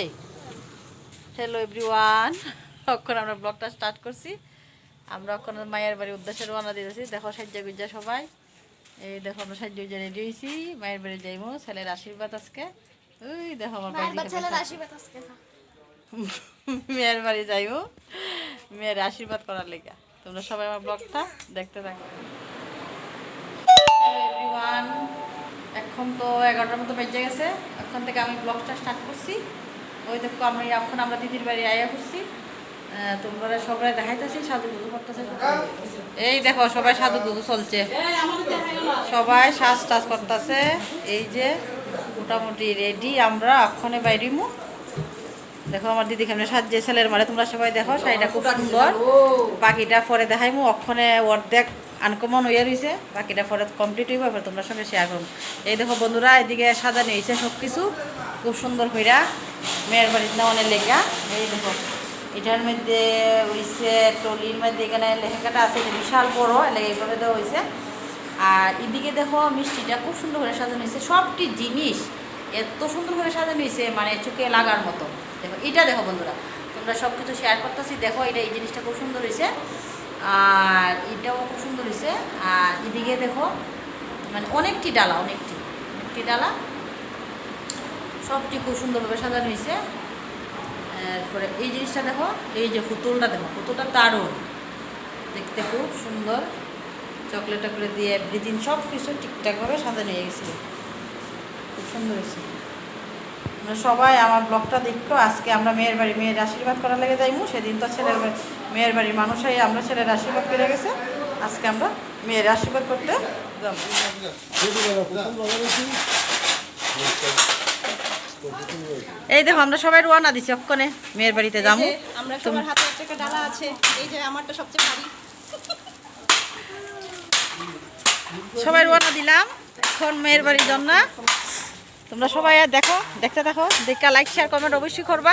এই hello everyone, এখন আমরা ব্লগটা স্টার্ট করছি। আমরা এখন মায়ের বাড়ির উদ্দেশ্যে রওনা দিয়েছি। দেখো সাজ্জা গুজ্জা সবাই, এই দেখো আমরা সাজ্জা গুজ্জা রেডি হয়েছি, মায়ের বাড়ি যাইবো। ছেলের আশীর্বাদ আজকে। ওই দেখো আমার মেয়ের বাড়ি যাইবো, মেয়ের আশীর্বাদ করার লেগে। তোমরা সবাই আমার ব্লগটা দেখতে থাকো। এভরিওয়ান, এখন তো 11টার মতো বেজে গেছে। এখন থেকে আমি ব্লগটা স্টার্ট করছি। ওই দেখো আমি এখন আমরা দিদির বাড়ি আয়া করছি। তোমরা সবাই দেখাইতেছি সাজুগুজু করতেছে। এই দেখো সবাই সাজুগুজু চলছে, সবাই সাজ টাজ করতেছে। এই যে মোটামুটি রেডি, আমরা এক্ষণে বাইরিমু। দেখো আমার দিদি কেমন সাজছে ছেলের মারে। তোমরা সবাই দেখো শাড়িটা খুব সুন্দর। বাকিটা পরে দেখাইমু। অক্ষণে অর্ধেক আনকমন হয়ে রয়েছে, বাকিটা পরে কমপ্লিট হইব। তোমরা সঙ্গে শেয়ার করবো। এই দেখো বন্ধুরা, এদিকে সাজানো হয়েছে সব কিছু খুব সুন্দর হইরা মেয়ের বাড়ির নেওয়ানের লেগা। এই দেখো এটার মধ্যে হয়েছে টলির মধ্যে এখানে লেহেঙ্গাটা আছে, বিশাল বড় এলাকা এইভাবে দেওয়া হয়েছে। আর এদিকে দেখো মিষ্টিটা খুব সুন্দর করে সাজানো হয়েছে। সবটি জিনিস এত সুন্দর করে সাজানো হয়েছে, মানে চোখে লাগার মতো। দেখো এটা দেখো বন্ধুরা, তোমরা সব কিছু শেয়ার করতেছি। দেখো এটা এই জিনিসটা খুব সুন্দর হয়েছে, আর এটাও খুব সুন্দর হয়েছে। আর এদিকে দেখো মানে অনেকটি ডালা ডালা, সবটি খুব সুন্দরভাবে সাজানো হয়েছে। এরপরে এই জিনিসটা দেখো, এই যে পুতুলটা দেখো, পুতুলটা দারুণ দেখতে, খুব সুন্দর। চকলেট টকলেট দিয়ে এভরিথিং সব কিছু ঠিকঠাকভাবে সাজানো হয়ে গেছিলো, খুব সুন্দর হয়েছে। সবাই আমার ব্লগটা দেখো। আজকে আমরা মেয়ের বাড়ি, মেয়ের আশীর্বাদ করার লেগে যাইমু। সেদিন তো ছেলের মেয়ের বাড়ির মানুষই আমরা ছেলের আশীর্বাদ করে গেছে। আজকে আমরা মেয়ের আশীর্বাদ করতে যাবো। এই দেখো আমরা সবাই রওনা দিছি, অক্ষণে মেয়ের বাড়িতে যাবো। আমরা সবার হাতে একটা ডালা আছে, এই যে আমারটা সবচেয়ে ভারী। সবাই রওনা দিলাম এখন মেয়ের বাড়ির জন্য। তোমরা সবাই দেখো, দেখতে থাকো। দেখে লাইক শেয়ার কমেন্ট অবশ্যই করবা।